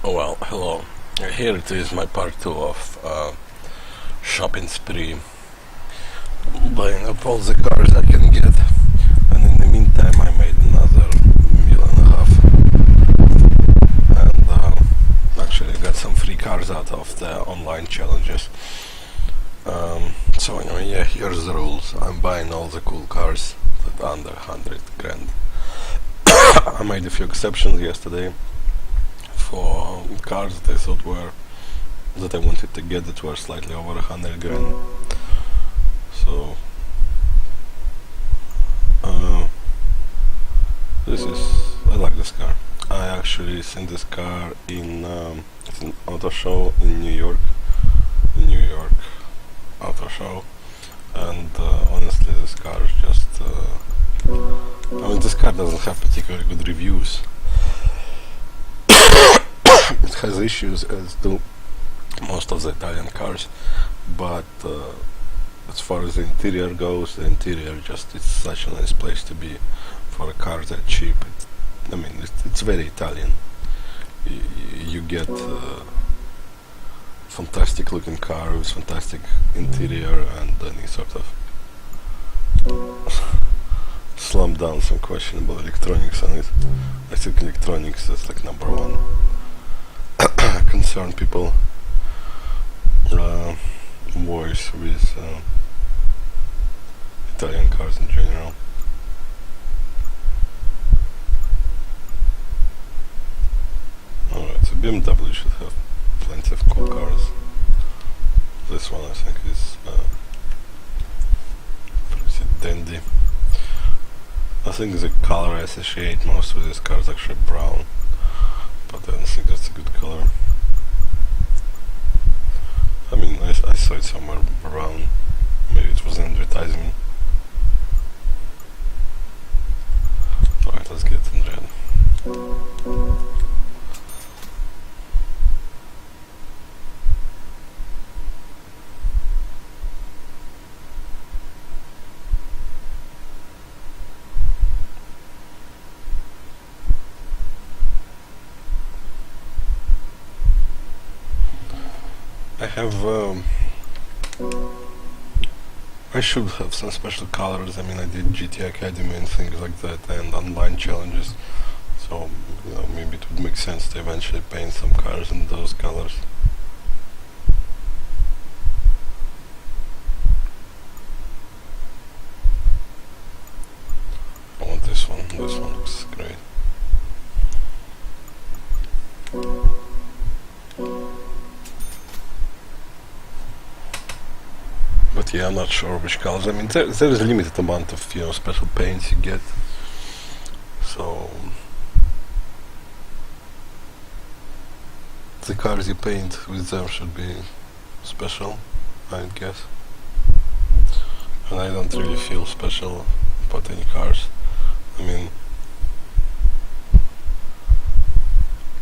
Oh well, hello. Here it is, my part 2 of shopping spree, buying up all the cars I can get, and in the meantime I made another meal and a half, and actually got some free cars out of the online challenges. So anyway, yeah, here's the rules. I'm buying all the cool cars that under 100 grand. I made a few exceptions yesterday for cars that I thought were that I wanted to get that were slightly over 100 grand. So I like this car. I actually seen this car in it's an auto show in New York auto show, and honestly this car is just I mean, this car doesn't have particularly good reviews. It has issues, as do most of the Italian cars, but as far as the interior goes, the interior just it's such a nice place to be for a car that cheap. I mean, it's very Italian. You get fantastic looking car with fantastic interior and any sort of slam down some questionable electronics on it. I think electronics is like number one concern people voice with Italian cars in general. Alright, so BMW should have plenty of cool cars. This one I think is pretty dandy. I think the color I associate most with this car is actually brown, but I don't think that's a good color. I mean, I saw it somewhere around, maybe it was an advertisement. Alright, let's get in red. I should have some special colors. I mean, I did GT Academy and things like that, and online challenges. So, maybe it would make sense to eventually paint some cars in those colors. I want this one. This one looks great. But yeah, I'm not sure which colors. I mean, there is a limited amount of special paints you get. So the cars you paint with them should be special, I guess. And I don't really feel special about any cars. I mean,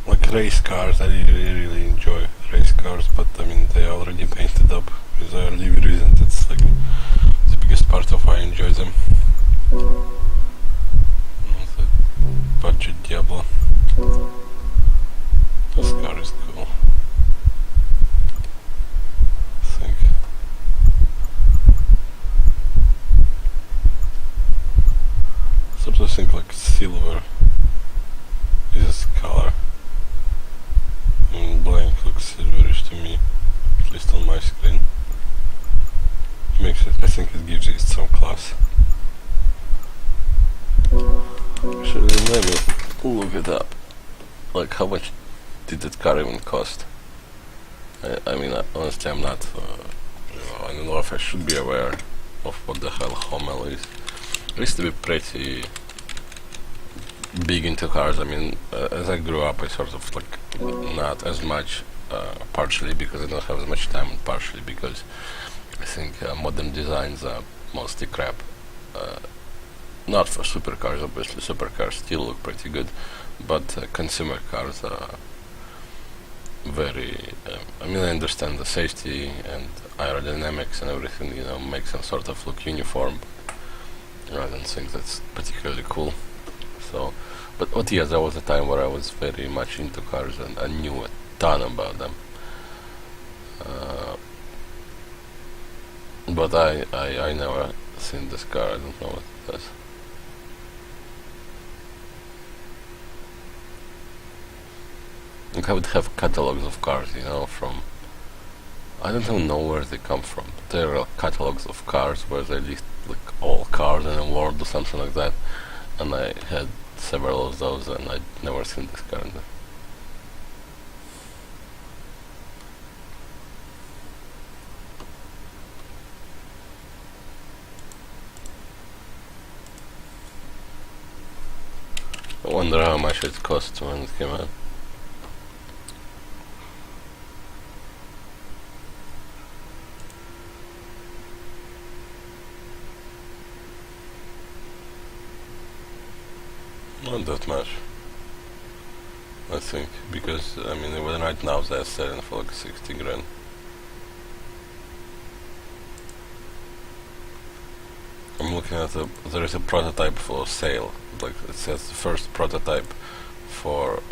like race cars, I really enjoy race cars, but I mean they are already painted up with their liveries, and that's like the biggest part of why I enjoy them. Budget Diablo. This car is cool. I think. Sometimes I think like silver is this color. Blank looks silverish to me, at least on my screen. Makes it, I think it gives it some class. Actually, let me look it up. Like, how much did that car even cost? I mean, honestly, I'm not, I don't know if I should be aware of what the hell Hummel is. I used to be pretty big into cars. I mean, as I grew up, I sort of like not as much, partially because I don't have as much time, and partially because I think modern designs are mostly crap. Not for supercars, obviously. Supercars still look pretty good, but consumer cars are very. I mean, I understand the safety and aerodynamics and everything. Makes them sort of look uniform. I don't think that's particularly cool. So But yes, there was a time where I was very much into cars and I knew a ton about them. But I never seen this car. I don't know what it does. Like I would have catalogs of cars, you know, from I don't even know where they come from. There are catalogs of cars where they list like all cars in the world or something like that, and I had several of those, and I'd never seen this car. I wonder how much it cost when it came out. Not that much, I think, because I mean even right now they're selling for like 60 grand. I'm looking at there is a prototype for sale, like it says the first prototype for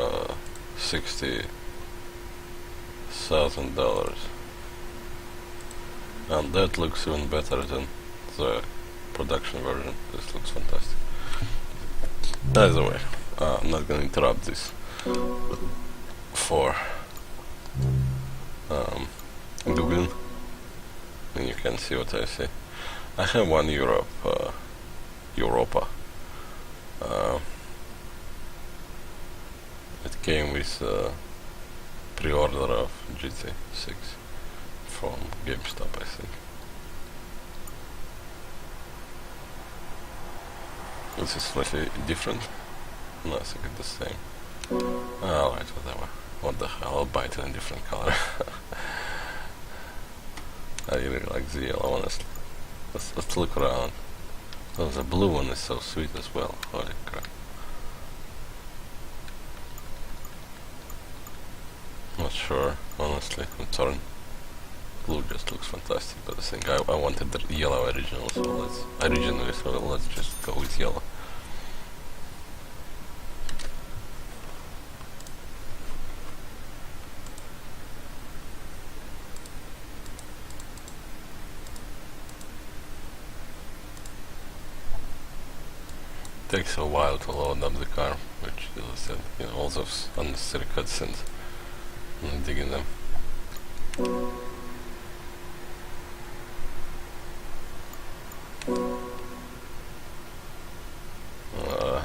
$60,000, and that looks even better than the production version. This looks fantastic. Either way, I'm not gonna interrupt this for Googling, and you can see what I see. I have one Europa. It came with pre-order of GT6 from GameStop, I think. This is slightly different. No, I think it's the same. Alright, whatever. What the hell, I'll buy it in a different color. I really like the yellow, honestly. Let's look around. Oh, the blue one is so sweet as well. Holy crap. Not sure, honestly. The turn blue just looks fantastic, but I think I wanted the yellow original, so let's just go with yellow. Takes a while to load up the car, which as I said, you know, all those unnecessary cutscenes. I'm digging them.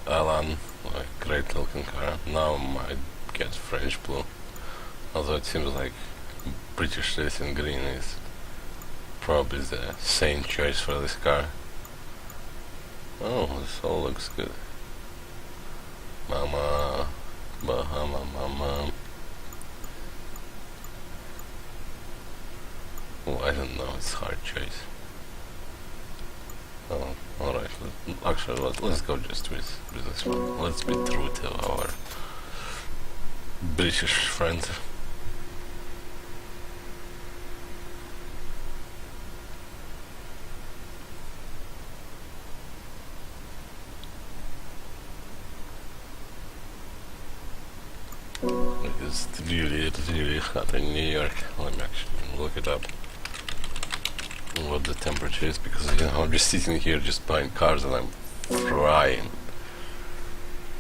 Alan, like great looking car. Now might get French blue, although it seems like British racing green is probably the same choice for this car. Oh, this all looks good. Mama, Bahama, mama. Oh, I don't know, it's hard choice. Oh, alright, actually let's go just with this one. Let's be true to our British friend. It's really hot in New York. Let me actually look it up. What the temperature is, because you know I'm just sitting here just buying cars and I'm frying.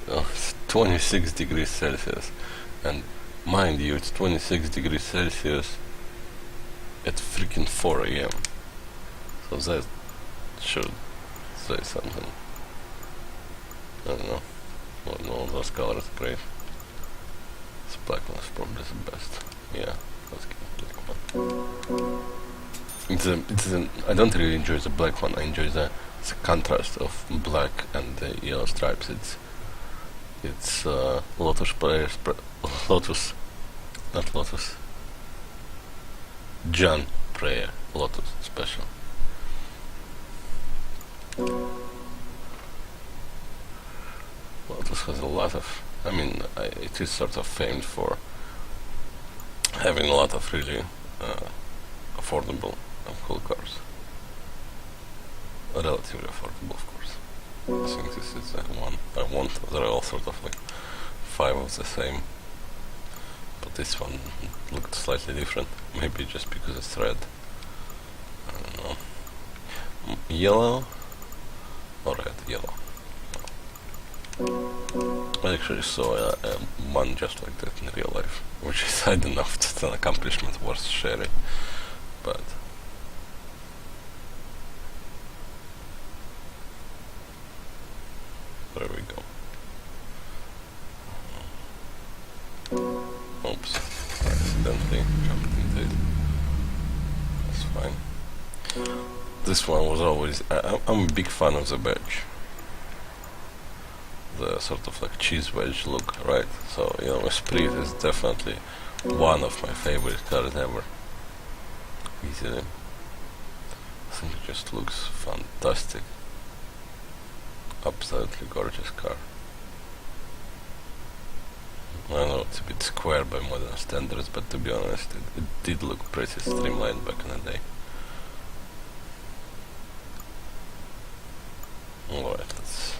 Oh, it's 26 degrees Celsius, and mind you, it's 26 degrees Celsius at freaking 4 AM. So that should say something. I don't know. Well, no, those colors are great. This black one is probably the best. Yeah, let's get black one. I don't really enjoy the black one. I enjoy the contrast of black and the yellow stripes. It's Lotus, not Lotus. John Prayer Lotus special. Lotus has a lot of. I mean, it is sort of famed for having a lot of really affordable and cool cars. Relatively affordable, of course. I think this is the one I want. There are all sort of like 5 of the same, but this one looked slightly different. Maybe just because it's red. I don't know. Yellow or red? Yellow. I actually saw one just like that in real life, which is, I don't know if it's an accomplishment worth sharing, but there we go. Oops, I accidentally jumped into it. That's fine. This one was always, I'm a big fan of the badge. The sort of like cheese wedge look, right? So, you know, Esprit is definitely one of my favorite cars ever. Easily. I think it just looks fantastic. Absolutely gorgeous car. I know it's a bit square by modern standards, but to be honest, it did look pretty streamlined back in the day. Alright, let's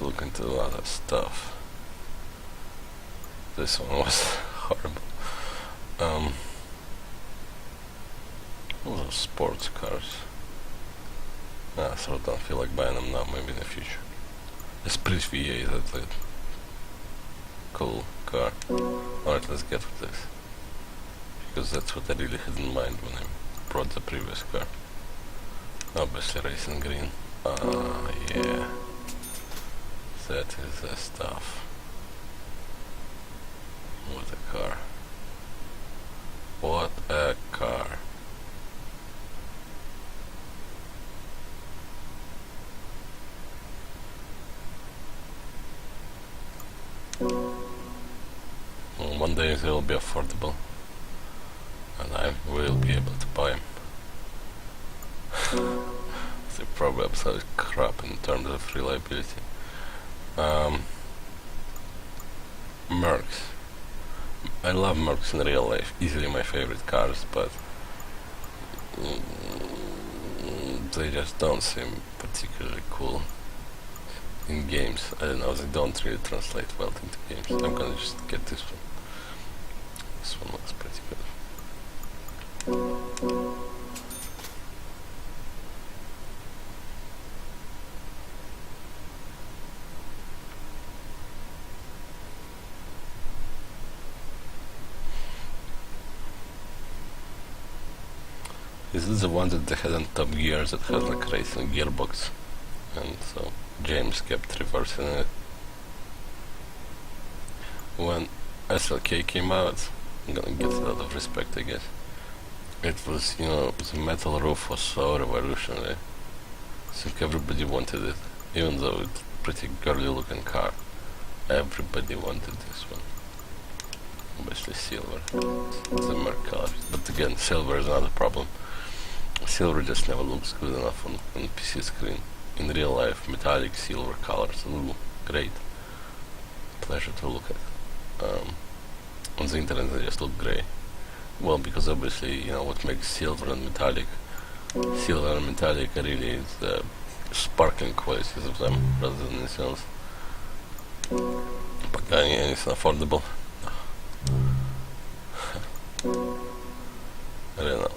look into other stuff. This one was horrible. Those are sports cars. I sort of don't feel like buying them now, maybe in the future. Esprit VA, that's a cool car. Alright, let's get with this. Because that's what I really had in mind when I brought the previous car. Obviously racing green. Yeah. That is the stuff. What a car. What a car. Well, one day they will be affordable, and I will be able to buy them. They're probably absolute crap in terms of reliability. Mercs. I love Mercs in real life, easily my favorite cars, but they just don't seem particularly cool in games. I don't know, they don't really translate well into games. I'm gonna just get this one. This one looks pretty good. Is this the one that they had on Top Gear that has like racing gearbox? And so James kept reversing it. When SLK came out, I'm gonna get a lot of respect, I guess. It was, you know, the metal roof was so revolutionary. I think everybody wanted it, even though it's a pretty girly looking car. Everybody wanted this one. Obviously silver. It's a Merc color. But again, silver is not a problem. Silver just never looks good enough on PC screen. In real life, metallic silver colors, ooh, great. Pleasure to look at. On the internet they just look grey. Well, because obviously, you know, what makes silver and metallic really is the sparkling qualities of them, rather than anything else. Pagani, anything affordable? Renault.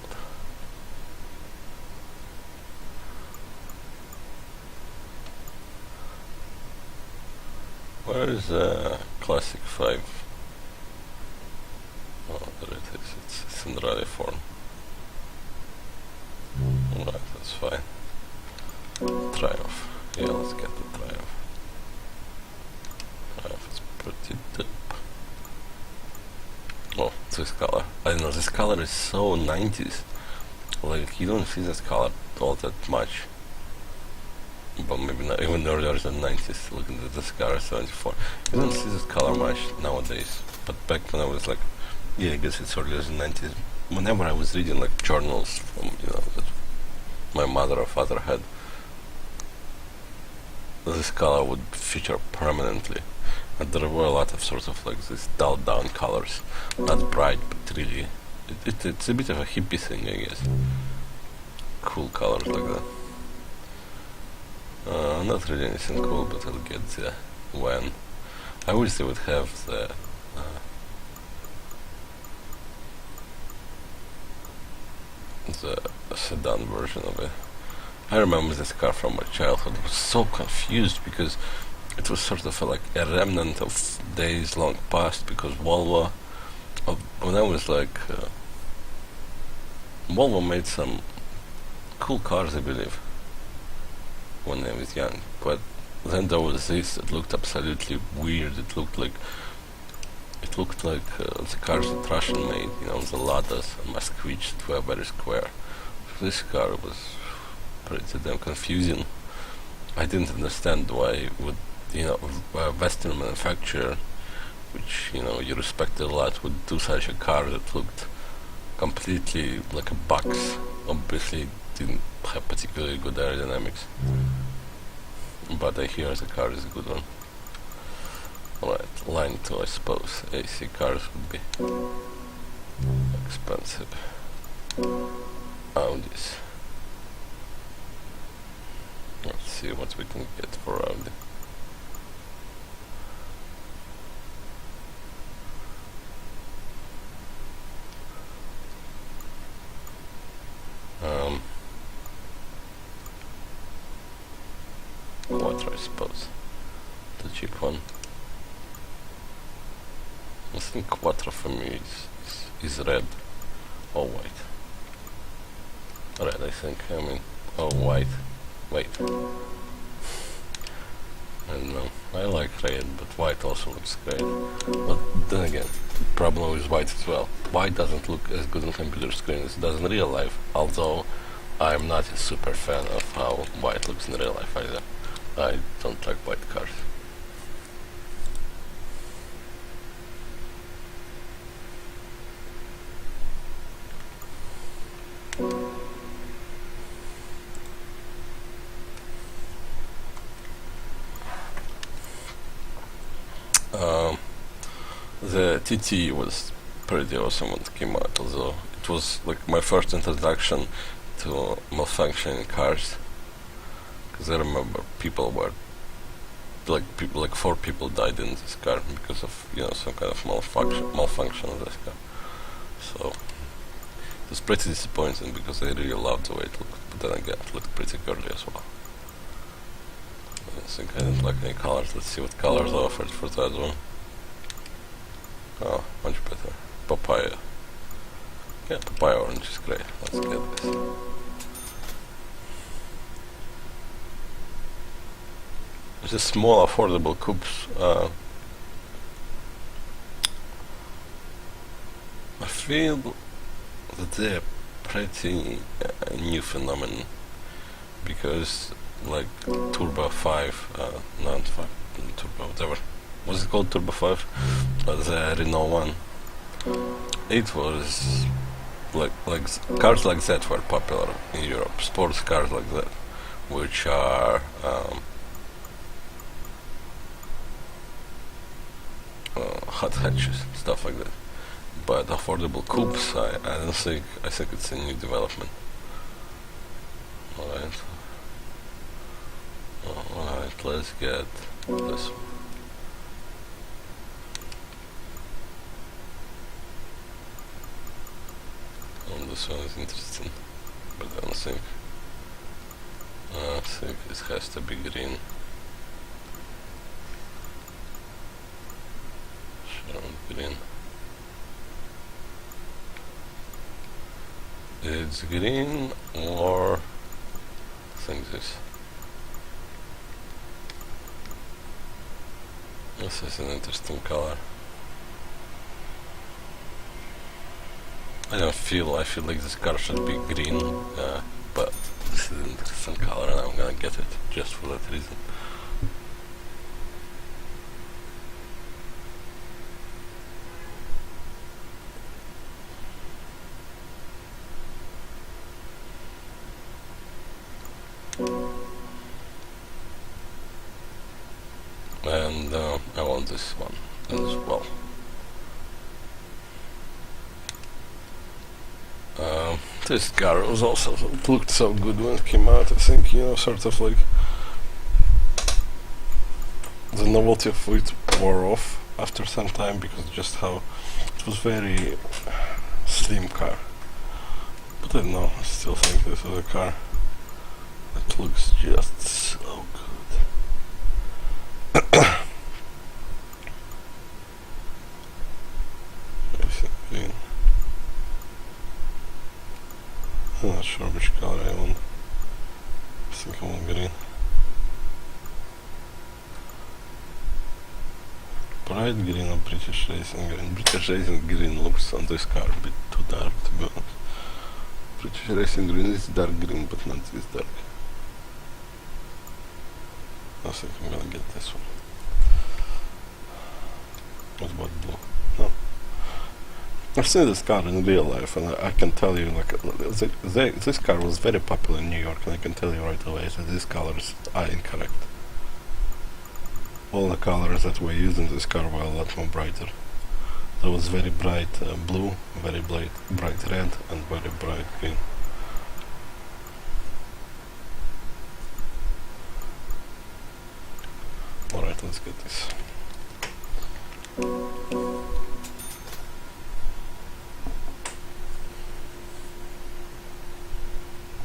Where is Classic 5? Oh, there it is. It's in rally form. Alright, that's fine. Triumph. Yeah, let's get the Triumph. Triumph is pretty dope. Oh, this color. I don't know, this color is so 90s. Like, you don't see this color all that much. But maybe not even earlier than 90s, looking at this car 74. You don't see this color much nowadays. But back when I was like, yeah, I guess it's earlier than 90s. Whenever I was reading like journals from, you know, that my mother or father had, this color would feature permanently. And there were a lot of sort of like these dulled down colors. Not bright, but really, it's a bit of a hippie thing, I guess. Cool colors like that. Not really anything cool, but I'll get there when. I wish they would have the sedan version of it. I remember this car from my childhood. I was so confused because it was sort of like a remnant of days long past, because Volvo, when I was like, Volvo made some cool cars, I believe, when I was young, but then there was this that looked absolutely weird. It looked like the cars that Russian made, the Ladas and Moskvich that were very square. This car was pretty damn confusing. I didn't understand why would a Western manufacturer, which you respected a lot, would do such a car that looked completely like a box. Obviously didn't have particularly good aerodynamics, but I hear the car is a good one. Alright, line 2, I suppose. AC cars would be expensive. Audis. Let's see what we can get for Audi. Quattro, I suppose. The cheap one. I think Quattro for me is red or white. Red, I think. White. Wait. I don't know. I like red, but white also looks great. But then again, the problem with white as well. White doesn't look as good on computer screen as it does in real life, although I'm not a super fan of how white looks in real life either. I don't like white cars. The TT was pretty awesome when it came out, although it was like my first introduction to malfunctioning cars. Because I remember people were like 4 people died in this car because of some kind of malfunction of this car. So it was pretty disappointing because I really loved the way it looked, but then again it looked pretty girly as well. I think I didn't like any colors. Let's see what colors are offered for that one. Oh, much better. Papaya. Yeah, papaya orange is great. Let's get this. Just small affordable coupes. I feel that they're pretty new phenomenon, because like Turbo 5, not 5, Turbo whatever. Was it called Turbo 5? The Renault one. It was like cars like that were popular in Europe. Sports cars like that, which are hot hatches, stuff like that. But affordable coupes, I don't think. I think it's a new development. Alright. Alright, let's get this one. This one is interesting, but I don't think. I think it has to be green. Green. It's green, or I think this. This is an interesting color. I feel like this car should be green, but this is an interesting color and I'm gonna get it just for that reason. And I want this one as well. This car was also looked so good when it came out. I think sort of like novelty of it wore off after some time, because just how it was very slim car. But I don't know, I still think this is a car that looks just so good. Green. I'm not sure which color I want. I think I want green. Bright green or British Racing green. British Racing green looks on this car a bit too dark, to be honest. British Racing green is dark green, but not this dark. I think I'm gonna get this one. What about blue? No. I've seen this car in real life, and I can tell you, like, this car was very popular in New York, and I can tell you right away that these colors are incorrect. All the colors that were used in this car were a lot more brighter. There was very bright blue, very bright red, and very bright green. Alright, let's get this.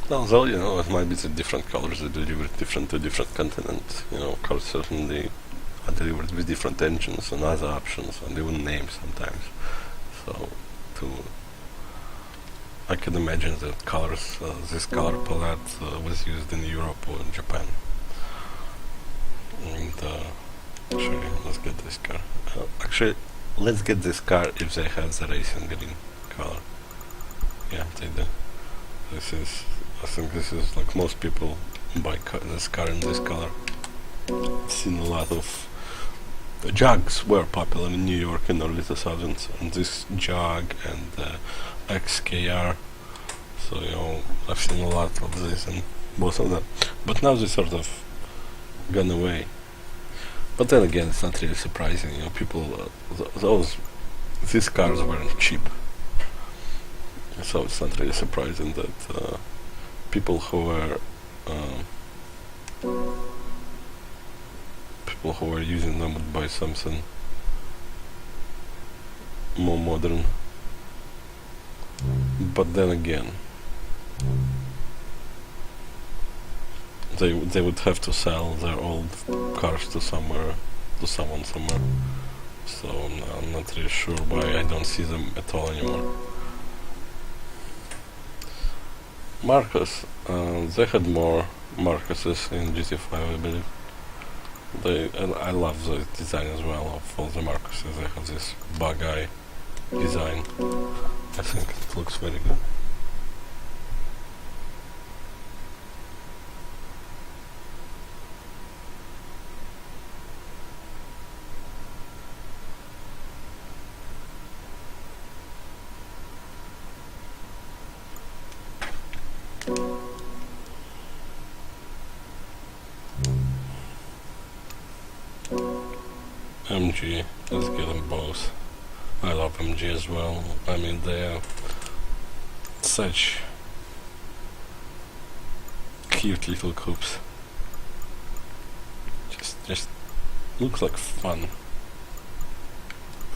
Although, you know, it might be the different colors that delivered different to different continents. You know, cars certainly are delivered with different engines and other options, and even names sometimes. So, I can imagine that colors, this color palette was used in Europe or in Japan. And actually, let's get this car. Actually, let's get this car if they have the racing green color. Yeah, they do. I think this is like most people buy this car in this color. I've seen a lot of Jags were popular in New York in the early 2000s, and this Jag and XKR. So, you know, I've seen a lot of this and both of them. But now they sort of gone away. But then again, it's not really surprising. You know, people, these cars weren't cheap. So it's not really surprising that people who were using them would buy something more modern. But then again, they would have to sell their old cars to someone somewhere. So I'm not really sure why I don't see them at all anymore. Marcus, they had more Marcuses in GT5, I believe. I love the design as well of all the Marcuses. They have this bug eye design. I think it looks very good. MG, let's get them both. I love MG as well. I mean, they are such cute little coupes. Just looks like fun.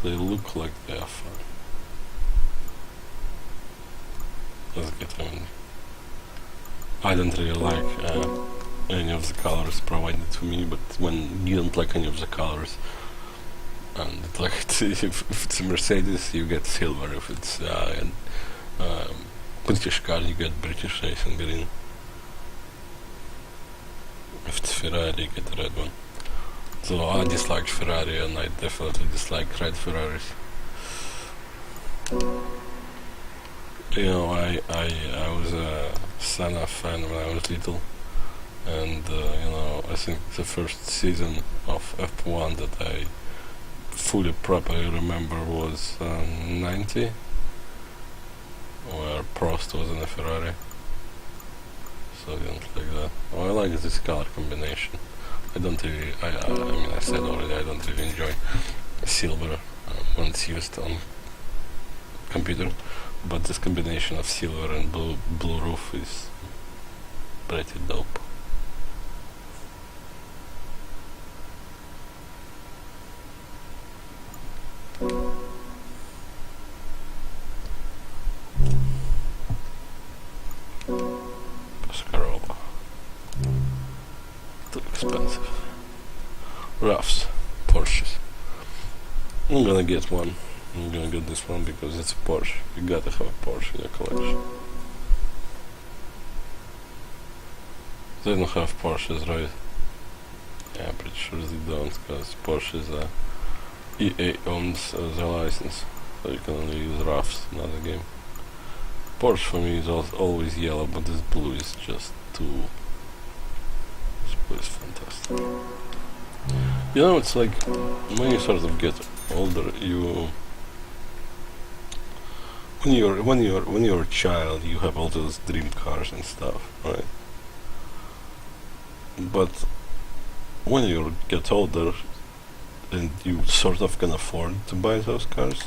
They look like they are fun. Let's get them. I don't really like any of the colors provided to me, but when you don't like any of the colors, and like if it's a Mercedes, you get silver. If it's British car, you get British Racing green. If it's Ferrari, you get a red one. So I dislike Ferrari, and I definitely dislike red Ferraris. You know, I was a Senna fan when I was little, and you know, I think the first season of F1 that I fully properly remember was 90, where Prost was in a Ferrari. So I didn't like that. Oh, I like this color combination. I don't really, I mean, I said already, I don't really enjoy silver when it's used on computer, but this combination of silver and blue roof is pretty dope. expensive. Roughs, Porsches. I'm gonna get one. I'm gonna get this one because it's a Porsche. You gotta have a Porsche in your collection. They don't have Porsches, right? Yeah, I'm pretty sure they don't, because Porsche is EA owns their license, so you can only use roughs in another game. Porsche for me is always yellow, but this blue is just too... This blue is fantastic. You know, it's like when you sort of get older, when you're a child, you have all those dream cars and stuff, right? But when you get older and you sort of can afford to buy those cars,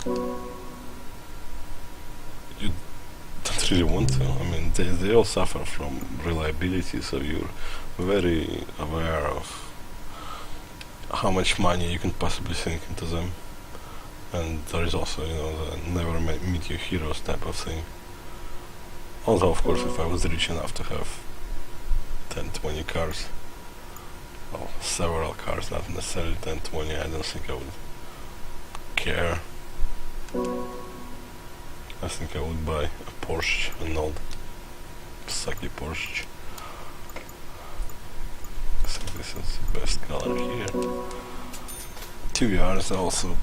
you don't really want to. I mean, they all suffer from reliability, so you're very aware of how much money you can possibly sink into them. And there is also, you know, the never meet your heroes type of thing. Although, of course, if I was rich enough to have 10, 20 cars, well, several cars, not necessarily 10, 20, I don't think I would care. I think I would buy a Porsche, an old sucky Porsche. I think this is the best color here. TVRs are also,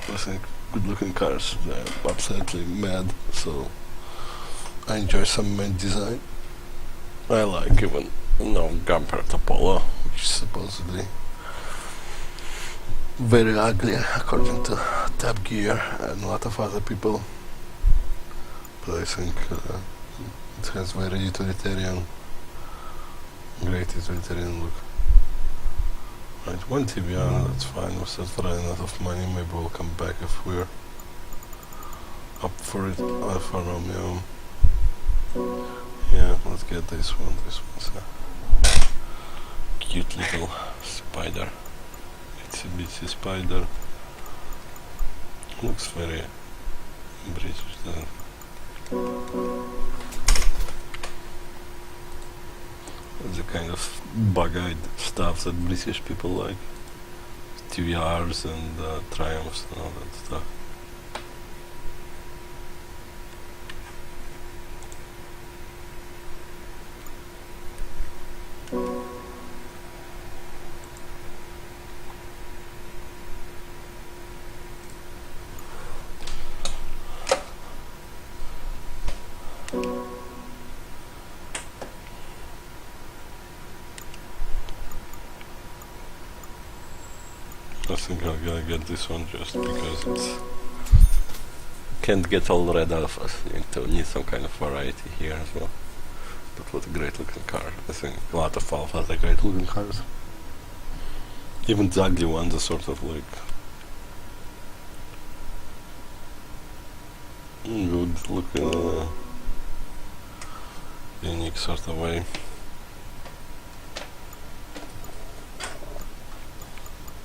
I think, good looking cars. They're absolutely mad, so I enjoy some mad design. I like even, you know, Gamper Polo, which is supposedly very ugly according to Top Gear and a lot of other people. But I think it has very utilitarian, great utilitarian look. Right, one TVR, that's fine. We're still running out of money. Maybe we'll come back if we're up for it. Alfa Romeo. Yeah, let's get this one. This one's a cute little spider. It's a bitsy spider. Looks very British, doesn't it? The kind of bug-eyed stuff that British people like. TVRs and Triumphs and all that stuff. I think I'm gonna get this one just because it's can't get all red alphas. You need some kind of variety here as well. But what a great looking car. I think a lot of alphas are great looking cars. Even the ugly ones are sort of like good looking in a unique sort of way.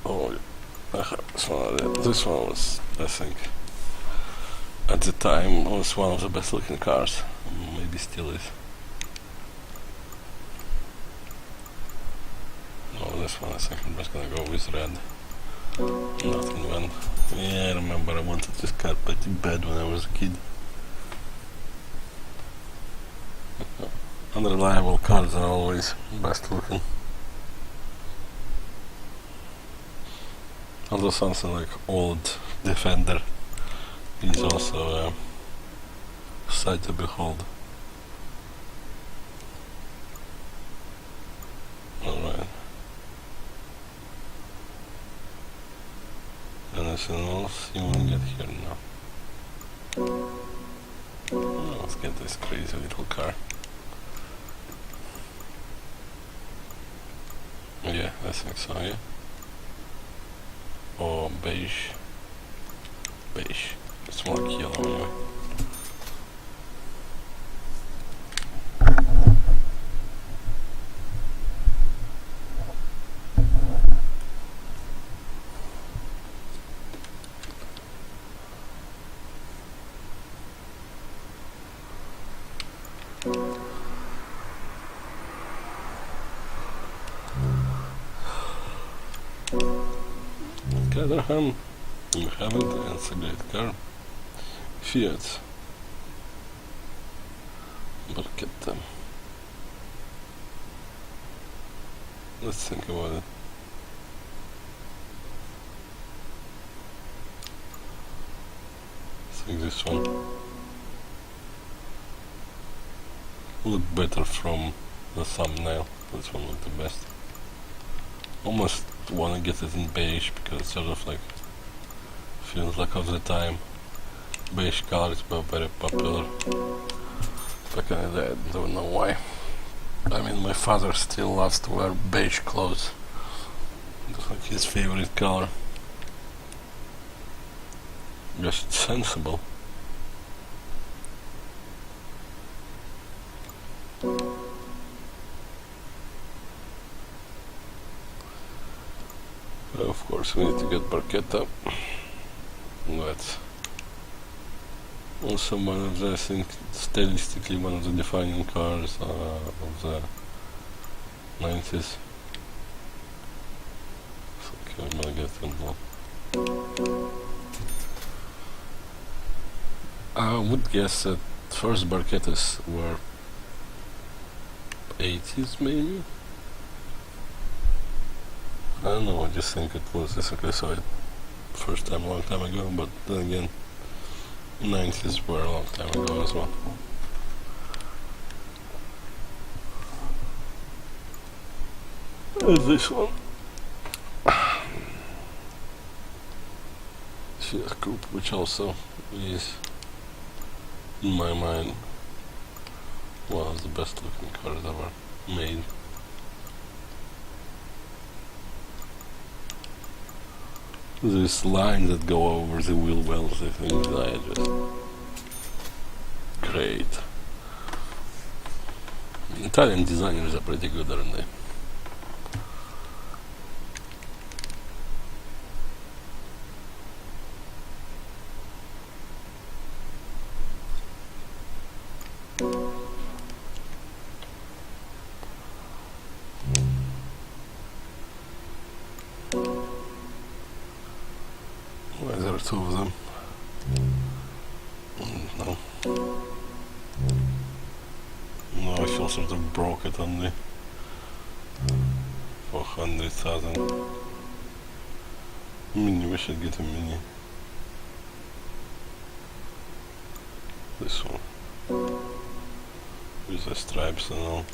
Oh, this one was, I think, at the time was one of the best looking cars. Maybe still is. No, this one I think I'm just gonna go with red. Nothing when. Yeah, I remember I wanted this car pretty bad when I was a kid. Unreliable cars are always best looking. Although something like old Defender is also a sight to behold. Alright. Anything else you want to get here now? Oh, let's get this crazy little car. Yeah, I think so, yeah. Or beige. Beige. It's more like yellow anyway. Caterham, we haven't, and it's a great car. Fiat. Barchetta. Let's think about it. I think this one look better from the thumbnail. This one looked the best. Almost wanna get it in beige because it's sort of like feels like of the time beige colors were very popular back in the day. I don't know why. I mean, my father still loves to wear beige clothes. It's like his favorite color. Just sensible. Of course, we need to get Barchetta. That's also one of the, I think, stylistically one of the defining cars of the 90s. So, okay, I'm gonna get it. I would guess that first Barchettas were 80s maybe? I don't know, I just think it was basically so first time a long time ago, but then again 90s were a long time ago as well. There's this one. Fiat Coupe, which also is in my mind one of the best looking cars ever made. These lines that go over the wheel wells, I think are just great. Italian designers are pretty good, aren't they? Why there are two of them? No. No, I feel sort of broke it on the 400,000. Mini, we should get a mini. This one. With the stripes and all.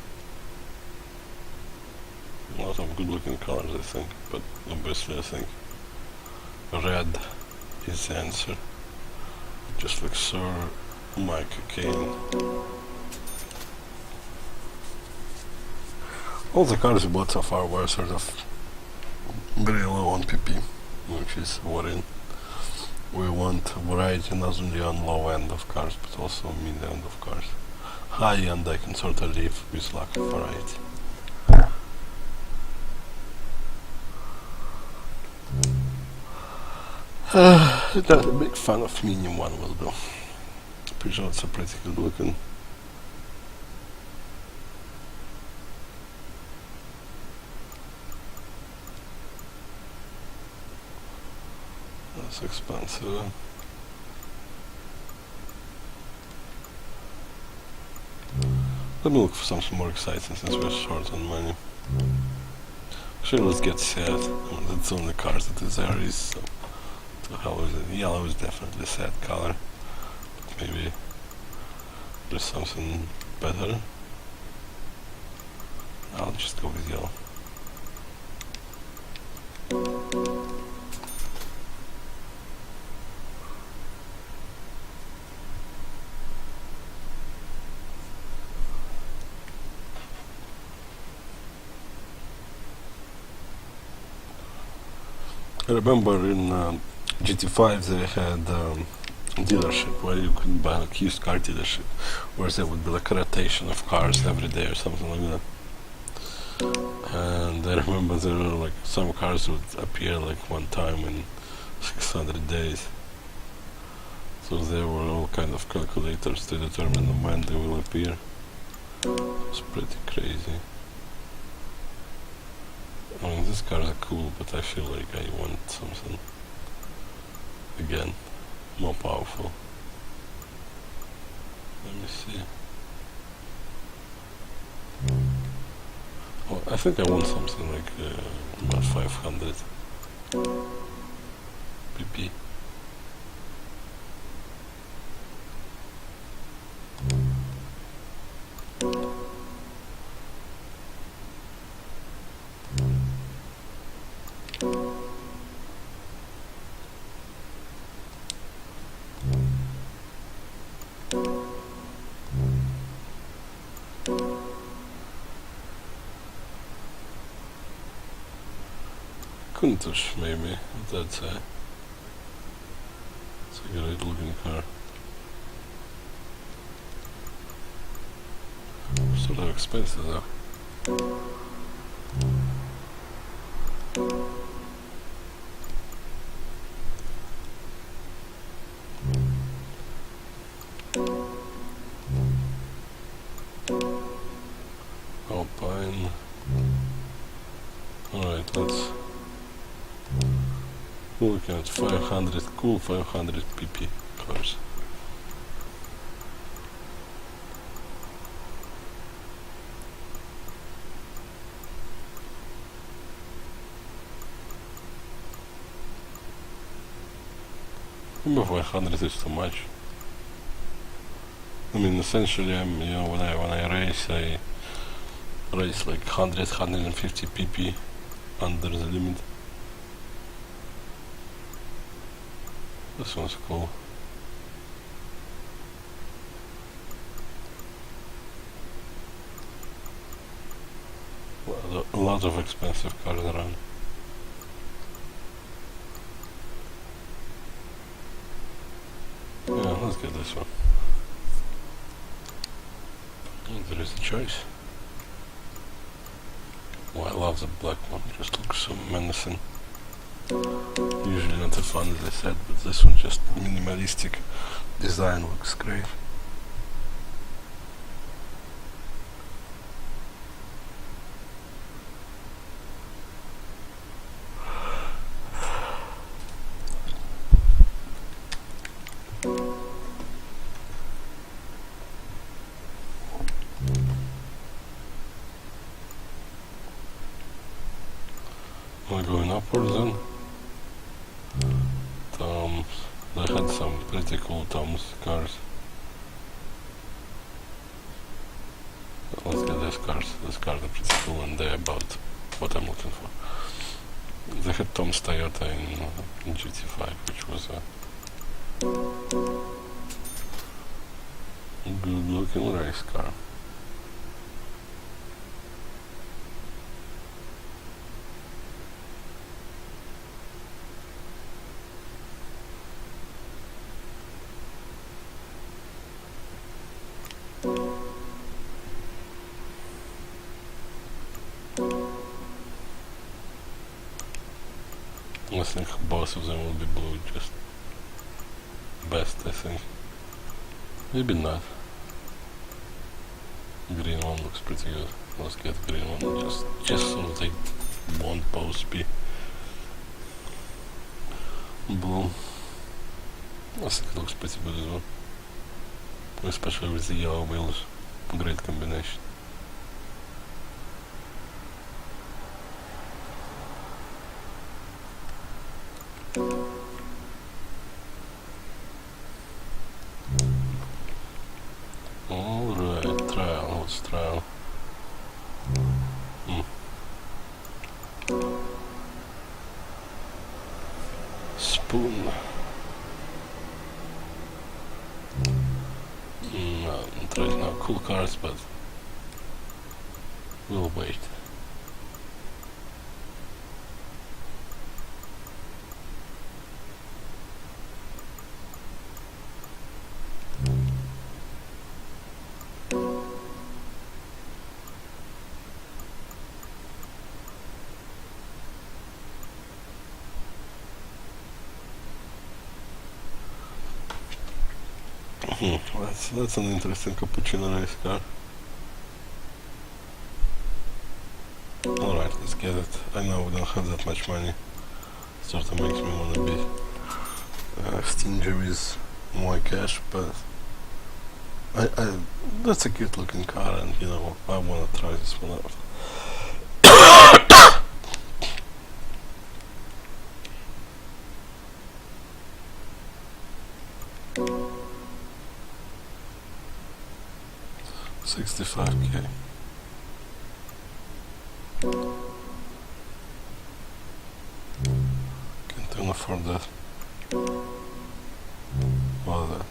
A lot of good looking colors, I think, but obviously I think red is the answer. Just like Sir Michael Caine. All the cars we bought so far were sort of very low on PP, which is what we want variety not only on low end of cars but also mid end of cars. High end I can sort of live with lack of variety. Not a big fan of medium one will do. Pretty sure it's a pretty good looking. That's expensive. Let me look for something more exciting since we're short on money. Actually, let's get sad. That's the only cars that is there is. So how is it? Yellow is definitely sad color. But maybe there's something better. I'll just go with yellow. I remember in GT5 they had dealership where you could buy like used car dealership, where there would be like a rotation of cars every day or something like that. And I remember there were like some cars would appear like one time in 600 days. So there were all kind of calculators to determine when they will appear. It was pretty crazy. I mean, these cars are cool, but I feel like I want something again, more powerful. Let me see. Oh, I think I want something like about 500 pp. Countach, maybe, that's it's a great looking car. Sort of expensive though. Alpine. Alright, let's we're looking at 500, cool 500 pp cars. Maybe 500 is too much. I mean, essentially, I'm, you know, when I race like 100, 150 pp under the limit. This one's cool. Well, a lot of expensive cars around. Yeah, let's get this one. And there is a choice. Oh, I love the black one, it just looks so menacing. Usually not a fun, as I said, but this one just minimalistic design looks great. We're going upwards then. They had some pretty cool Tom's cars. Let's get these cars. These cars are pretty cool and they're about what I'm looking for. They had Tom's Toyota in GT6, which was a good looking race car. I think both of them will be blue, just best, I think. Maybe not. Green one looks pretty good. Let's get green one, just so they won't both be blue. I think it looks pretty good as well. Especially with the yellow wheels. Great combination. Alright, trial, let's trial. Spoon. No, not right now. Cool cars, but we'll wait. That's an interesting cappuccino race car. Alright, let's get it. I know we don't have that much money. Sort of makes me want to be Stinger with more cash, but that's a cute looking car, and you know I wanna try this one out. 65k. Can't afford that. All that.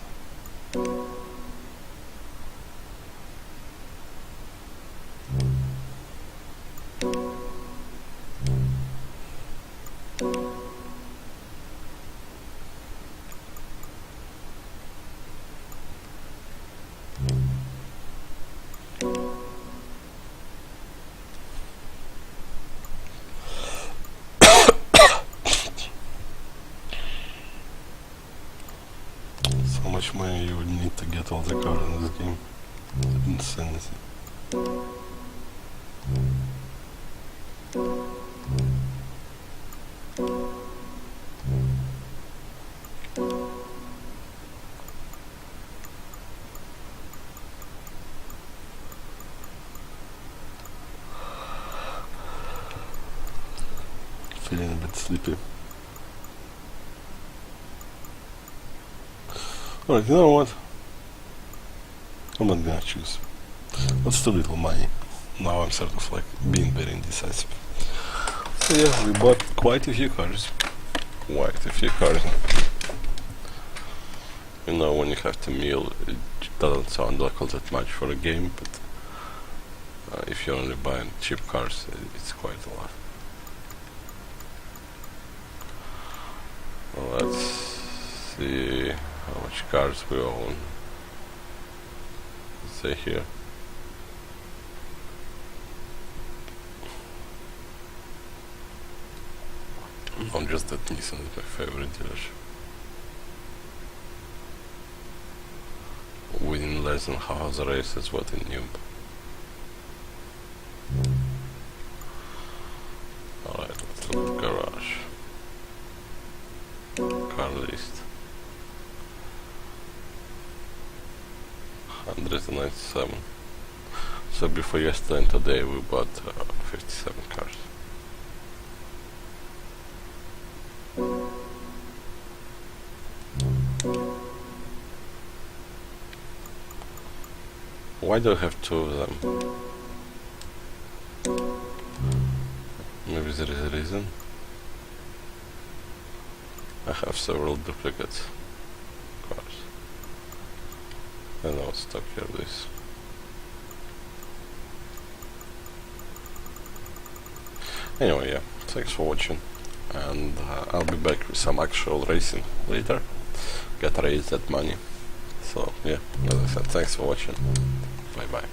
How much money you would need to get all the cars in this game? Insanity. Feeling a bit sleepy. Alright, you know what? I'm not gonna choose. That's too little money. Now I'm sort of like being very indecisive. So yeah, we bought quite a few cars. Quite a few cars. You know, when you have to meal, it doesn't sound like all that much for a game, but if you're only buying cheap cars, it's quite a lot. Well, let's see how much cars we own. Let's say here. Not just that Nissan is my favorite dealership. Winning less than half the race is what in Newb. Alright, let's look at garage. Car list. 197. So before yesterday and today we bought 57 cars. Why do I have two of them? Maybe there is a reason. I have several duplicate cars. And I'll stop here this. Anyway, yeah, thanks for watching, and I'll be back with some actual racing later. Get raise that money. So yeah, as I said, thanks for watching. Bye bye.